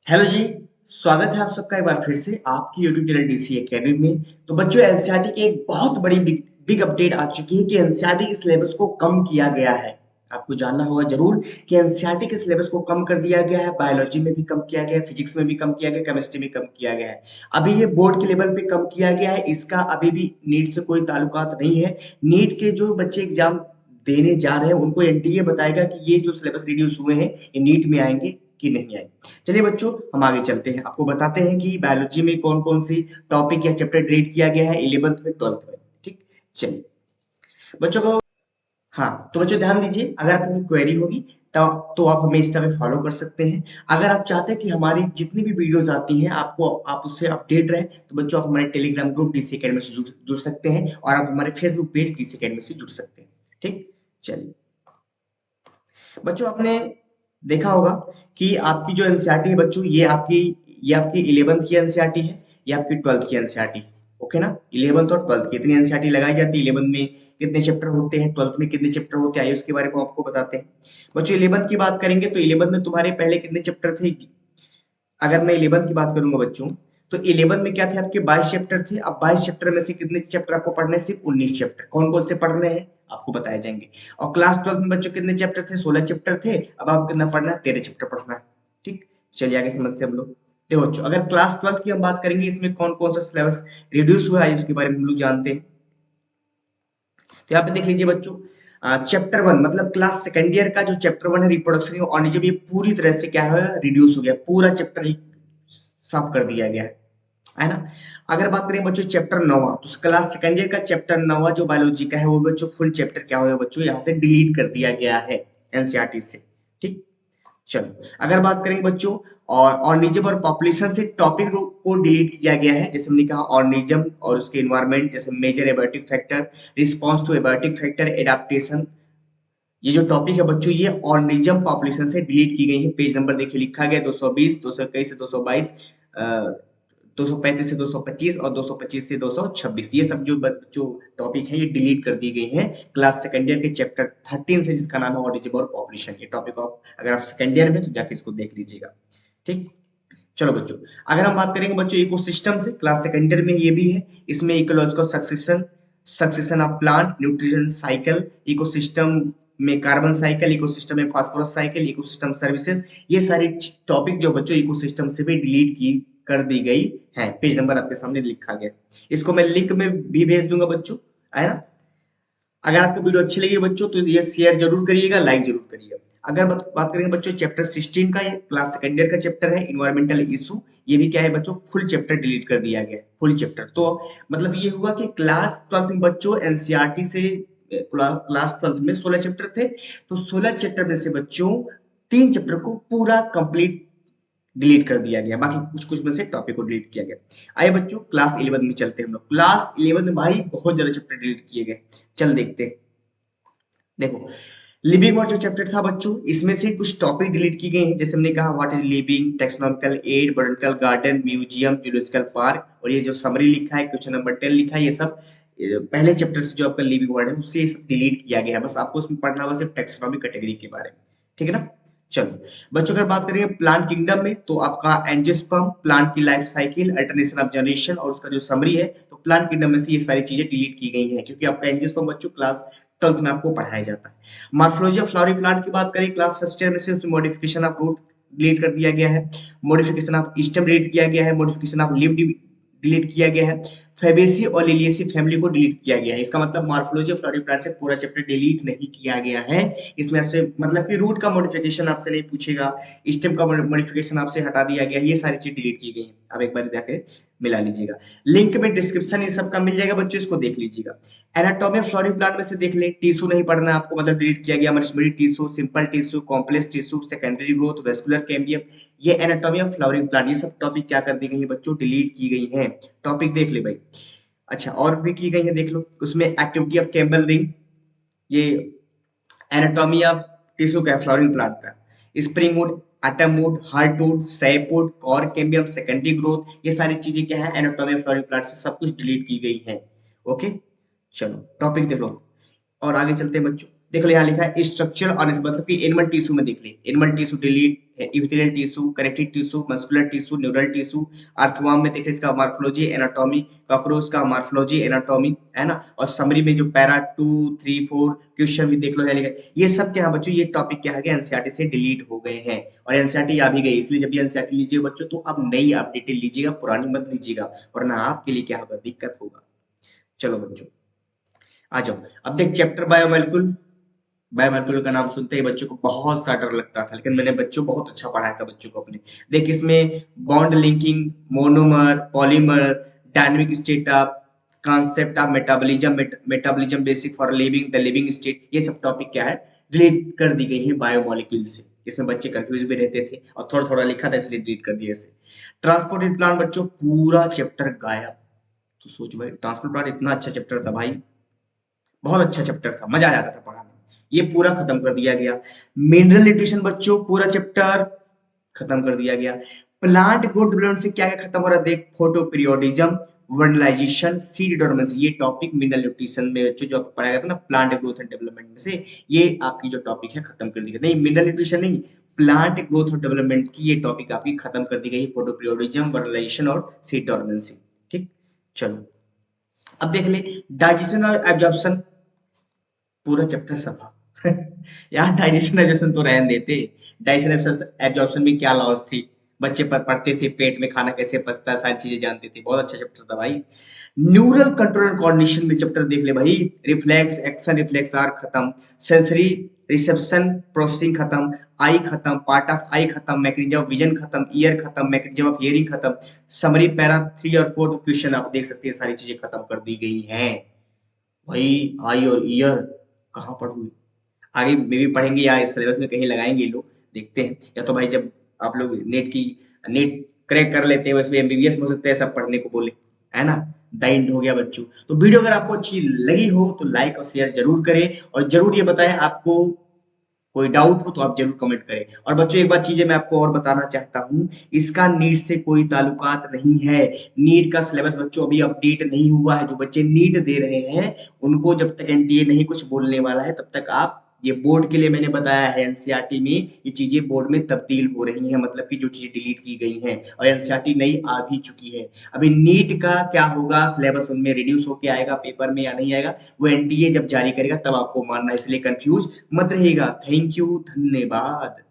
Hello जी। स्वागत है आप सबका एक बार फिर से आपकी यूट्यूब चैनल डीसी एकेडमी में। तो बच्चों एनसीईआरटी की एक बहुत बड़ी बिग अपडेट आ चुकी है कि एनसीईआरटी के सिलेबस को कम किया गया है। आपको जानना होगा जरूर कि एनसीईआरटी के सिलेबस को कम कर दिया गया है। बायोलॉजी में भी कम किया गया है, फिजिक्स में भी कम किया गया, केमिस्ट्री में कम किया गया है। अभी ये बोर्ड के लेवल पे कम किया गया है, इसका अभी भी नीट से कोई ताल्लुकात नहीं है। नीट के जो बच्चे एग्जाम देने जा रहे हैं उनको एनटीए बताएगा कि ये जो सिलेबस रिड्यूस हुए हैं ये नीट में आएंगे कि नहीं आएंगे। चलिए बच्चों हम आगे चलते हैं, आपको बताते हैं कि बायोलॉजी में कौन कौन सी टॉपिक या चैप्टर डिलीट किया गया है 11th में 12th में। ठीक, चलिए बच्चों को। हाँ तो बच्चों ध्यान दीजिए, अगर आपको कोई क्वेरी होगी तो आप हमें इंस्टा पे फॉलो कर सकते हैं। अगर आप चाहते हैं कि हमारी जितनी भी वीडियोस आती हैं आपको आप उससे अपडेट रहे तो बच्चों आप हमारे टेलीग्राम ग्रुप डीसी एकेडमी से जुड़ सकते हैं और आप हमारे फेसबुक पेज डीसी एकेडमी से जुड़ सकते हैं। ठीक, चलिए बच्चों आपने देखा होगा कि आपकी जो एनसीईआरटी है बच्चों ये आपकी 11th की एनसीईआरटी है, ये आपकी 12th की एनसीईआरटी है। ओके ना, 11th और 12th की इतनी एनसीईआरटी लगाई जाती है। 11th में कितने चैप्टर होते हैं, 12th में कितने चैप्टर होते हैं, आइए उसके बारे में आपको बताते हैं। बच्चों 11th की बात करेंगे तो 11th में तुम्हारे पहले कितने चैप्टर थे। अगर मैं 11th की बात करूंगा बच्चों तो 11th में क्या थे, आपके 22 चैप्टर थे। अब 22 चैप्टर में से कितने चैप्टर आपको पढ़ने हैं, सिर्फ 19 चैप्टर। कौन कौन से पढ़ने हैं आपको बताए जाएंगे। और क्लास 12 में बच्चों कितने चैप्टर थे, 16 चैप्टर थे। अब आपको कितना पढ़ना है, 13 चैप्टर पढ़ना है। ठीक, चलिए आगे समझते हैं हम लोग। देखो बच्चों अगर क्लास 12 की हम बात करेंगे इसमें कौन कौन सा सिलेबस रिड्यूस हुआ है उसके बारे में हम लोग जानते हैं। तो यहाँ पे देख लीजिए बच्चों, चैप्टर 1 मतलब क्लास सेकेंड ईयर का जो चैप्टर 1 है रिप्रोडक्शन और जब ये पूरी तरह से क्या है रिड्यूस हो गया, पूरा चैप्टर ही साफ कर दिया गया है ना। अगर बात करें बच्चों चैप्टर 9 तो क्लास सेकेंड ईयर का चैप्टर 9 जो बायोलॉजी का है वो बच्चों फुल चैप्टर क्या होगा बच्चों, यहाँ से डिलीट कर दिया गया है एनसीईआरटी से। ठीक, चलो अगर बात करेंगे बच्चों और ऑर्निज्म और पॉपुलेशन से टॉपिक को डिलीट किया गया है। जैसे हमने कहा ऑर्निज्म और उसके एनवायरमेंट, जैसे major abiotic factor, response to abiotic factor, adaptation, ये जो टॉपिक है बच्चों ये ऑर्निज्म पॉपुलेशन से डिलीट की गई है। पेज नंबर देखिए लिखा गया 220, 221 से 222, 235 से 225 और 225 से 226। ये सब जो टॉपिक है ये डिलीट कर दी गई हैं क्लास सेकेंड ईयर के चैप्टर 13 से, जिसका नाम है ऑर्निज्म और पॉपुलेशन। ये टॉपिक आप अगर आप सेकेंड ईयर में तो जाके इसको देख लीजिएगा। ठीक, चलो बच्चों अगर हम बात करेंगे बच्चों इकोसिस्टम से, क्लास सेकेंड ईयर में ये भी है। इसमें ecological succession, succession of plant nutrition cycle, ecosystem में कार्बन साइकिल, इकोसिस्टम में फास्फोरस साइकिल, इकोसिस्टम सर्विसेज, ये सारी टॉपिक जो बच्चों इकोसिस्टम से भी डिलीट की कर दी गई है। पेज नंबर आपके सामने लिखा गया, इसको मैं लिंक में भी भेज दूंगा बच्चों, है ना। अगर आपको वीडियो अच्छी लगी बच्चों तो ये शेयर जरूर करिएगा, लाइक जरूर करिएगा। अगर बात करेंगे बच्चों चैप्टर 16 का, ये क्लास सेकेंड ईयर का चैप्टर है इन्वायरमेंटल इशू। ये भी क्या है बच्चों, फुल चैप्टर डिलीट कर दिया गया है, फुल चैप्टर। तो मतलब ये हुआ कि क्लास 12 में बच्चों एनसीईआरटी से क्लास 12 में 16 चैप्टर थे, तो 16 चैप्टर में से बच्चों 3 चैप्टर को पूरा कंप्लीट डिलीट कर दिया गया, बाकी कुछ कुछ में से टॉपिक को डिलीट किया गया। आइए बच्चों क्लास 11 में चलते हैं हम लोग। क्लास 11 में भाई बहुत ज्यादा चैप्टर डिलीट किए गए, चल देखते हैं। देखो लिविंग और जो चैप्टर था बच्चों इसमें से कुछ टॉपिक डिलीट की गए हैं। जैसे हमने कहा what is living, taxonomical add, botanical garden, museum, zoological park, और ये जो समरी लिखा है क्वेश्चन नंबर 10 लिखा है, ये सब पहले चैप्टर से जो आपका लिविंग वर्ड है उससे सब डिलीट किया गया है। बस आपको उसमें पढ़ना होगा सिर्फ टेक्सोनॉमी कैटेगरी के बारे में। ठीक है ना, चलो बच्चों अगर बात करेंगे प्लांट किंगडम में तो आपका एंजियोस्पर्म, प्लांट की life cycle, alternation of generation और उसका जो समरी है, तो प्लांट किंगडम में से ये सारी चीजें डिलीट की गई हैं क्योंकि आपका एंजियोस्पर्म बच्चों क्लास 12th में आपको पढ़ाया जाता है। मॉर्फोलॉजी ऑफ फ्लावरिंग प्लांट की बात करें क्लास फर्स्ट ईयर में से, उसमें मॉडिफिकेशन ऑफ रूट डिलीट कर दिया गया है, मॉडिफिकेशन ऑफ स्टेम डिलीट किया गया है, मॉडिफिकेशन ऑफ लीफ डिलीट किया गया है, फेबेसी और लिलियेसी फैमिली को डिलीट किया गया है। इसका मतलब मॉर्फोलॉजी ऑफ फ्लावरिंग प्लांट से पूरा चैप्टर डिलीट नहीं किया गया है। इसमें आपसे मतलब कि रूट का मॉडिफिकेशन आपसे नहीं पूछेगा, स्टेम का मॉडिफिकेशन आपसे हटा दिया गया, ये सारी चीज डिलीट की गई है। अब एक बार जाके मिला लीजिएगा, लिंक में डिस्क्रिप्शन ये सब का मिल जाएगा बच्चों, इसको देख लीजिएगा। एनाटॉमी ऑफ फ्लोरिंग प्लांट में से देख ले, टिश्यू नहीं पढ़ना है आपको, मतलब डिलीट किया गया। मर्समरी tissue, simple tissue, complex tissue, secondary growth, vascular cambium, ये एनाटॉमी ऑफ फ्लावरिंग प्लांट, ये सब टॉपिक क्या कर दी गई है बच्चों, डिलीट की गई हैं। टॉपिक देख ले भाई। अच्छा और भी की गई है देख लो, उसमें एक्टिविटी ऑफ कैम्बल रिंग, ये एनाटॉमी ऑफ टिश्यू का फ्लावरिंग प्लांट का, springwood, autumnwood, heartwood, sapwood, cork cambium, secondary growth, ये सारी चीजें क्या है एनाटॉमी ऑफ फ्लावरिंग प्लांट से सब कुछ डिलीट की गई है। ओके, चलो टॉपिक देख लो और आगे चलते हैं बच्चों। देख लो यहाँ लिखा है स्ट्रक्चर और मतलब कि एनिमल टिश्यू में देख ले, animal tissue delete, epithelial tissue, connective tissue, muscular tissue, neural tissue. Earthworm में देखें इसका मॉर्फोलॉजी एनाटॉमी, कॉकरोच का मॉर्फोलॉजी एनाटॉमी, है ना। और समरी में जो पैरा 2, 3, 4 क्वेश्चन भी देख लो है, ये सब क्या है बच्चों, ये टॉपिक क्या है एनसीईआरटी से डिलीट हो गए हैं और एनसीईआरटी आ भी गई। इसलिए जब भी एनसीईआरटी लीजिएगा बच्चों तो अब नई अपडेटेड लीजिएगा, पुरानी मत लीजिएगा, वरना आपके लिए क्या होगा, दिक्कत होगा। चलो बच्चों आ जाओ। अब देख चैप्टर बायोमोलिक्यूल। बायोमोलिक्यूल का नाम सुनते ही बच्चों को बहुत सा डर लगता था, लेकिन मैंने बच्चों बहुत अच्छा पढ़ाया था बच्चों को अपने। देख इसमें bond linking, monomer, polymer, dynamic state of, concept of metabolism, metabolism basic for living the living state, ये सब टॉपिक क्या है डिलीट कर दी गई है बायोमोलिक्यूल से। इसमें बच्चे कंफ्यूज भी रहते थे और थोड़ा थोड़ा लिखा था इसलिए डिलीट कर दिया इसे। ट्रांसपोर्टेड प्लांट बच्चों पूरा चैप्टर गायब। तो सोच भाई, ट्रांसपोर्ट प्लांट इतना अच्छा चैप्टर था भाई, बहुत अच्छा चैप्टर था, मजा आ जाता था पढ़ाने में, ये पूरा खत्म कर दिया गया। मिनरल न्यूट्रिशन बच्चों पूरा चैप्टर खत्म कर दिया गया। प्लांट ग्रोथ डेवलपमेंट से क्या क्या खत्म हो रहा है देख, photo periodism, vernalization, seed dormancy, ये टॉपिक मिनरल न्यूट्रिशन में बच्चों जो आपको पढ़ाया गया था ना प्लांट ग्रोथ एंड डेवलपमेंट में से, ये आपकी जो टॉपिक है खत्म कर दी गई। नहीं मिनरल न्यूट्रिशन नहीं, प्लांट ग्रोथ और डेवलपमेंट की ये टॉपिक आपकी खत्म कर दी गई, फोटो पीरियोडिज्म, वर्नलाइजेशन और सीड डोरमेंसी। ठीक, चलो अब देख ले डाइजेशन और एब्जॉर्प्शन, पूरा चैप्टर सफा। यार डाइजेशन एब्जॉर्प्शन तो रहने देते, डाइजेशन एब्जॉर्प्शन में क्या लॉस थी, बच्चे पढ़ते थे, पेट में खाना कैसे पचता है सारी चीजें जानते थे, बहुत अच्छा चैप्टर था भाई। न्यूरल कंट्रोल एंड कोऑर्डिनेशन में चैप्टर देख ले भाई, रिफ्लेक्स एक्शन रिफ्लेक्स आर खत्म, सेंसरी रिसेप्शन प्रोसेसिंग खत्म, आई खत्म, पार्ट ऑफ आई खत्म, मैकेनिज्म ऑफ विजन खत्म, ईयर खत्म, मैकेनिज्म ऑफ हियरिंग खत्म, समरी पैरा 3 और 4 क्वेश्चन आप देख सकते हैं, सारी चीजें खत्म कर दी गई हैं भाई। आई और ईयर कहाँ पढ़ोगे, आगे में भी पढ़ेंगे या इस सिलेबस में कहीं लगाएंगे लोग, देखते हैं। या तो भाई जब आप लोग नेट क्रैक कर लेते हैं उसमें एमबीबीएस में हो सकता है सब पढ़ने को बोले, है ना। द एंड हो गया बच्चों। तो वीडियो अगर आपको अच्छी लगी हो तो लाइक और शेयर जरूर करें और जरूर ये बताएं आपको कोई डाउट हो तो आप जरूर कमेंट करें। और बच्चों एक बार चीजें मैं आपको और बताना चाहता हूँ, इसका नीट से कोई ताल्लुकात नहीं है। नीट का सिलेबस बच्चों अभी अपडेट नहीं हुआ है, जो बच्चे नीट दे रहे हैं उनको जब तक एनटीए नहीं कुछ बोलने वाला है तब तक आप, ये बोर्ड के लिए मैंने बताया है, एनसीईआरटी में ये चीजें बोर्ड में तब्दील हो रही हैं, मतलब कि जो चीजें डिलीट की गई हैं और एनसीईआरटी नई आ भी चुकी है। अभी नीट का क्या होगा, सिलेबस उनमें रिड्यूस होके आएगा पेपर में या नहीं आएगा, वो एनटीए जब जारी करेगा तब आपको मानना, इसलिए कंफ्यूज मत रहिएगा। थैंक यू, धन्यवाद।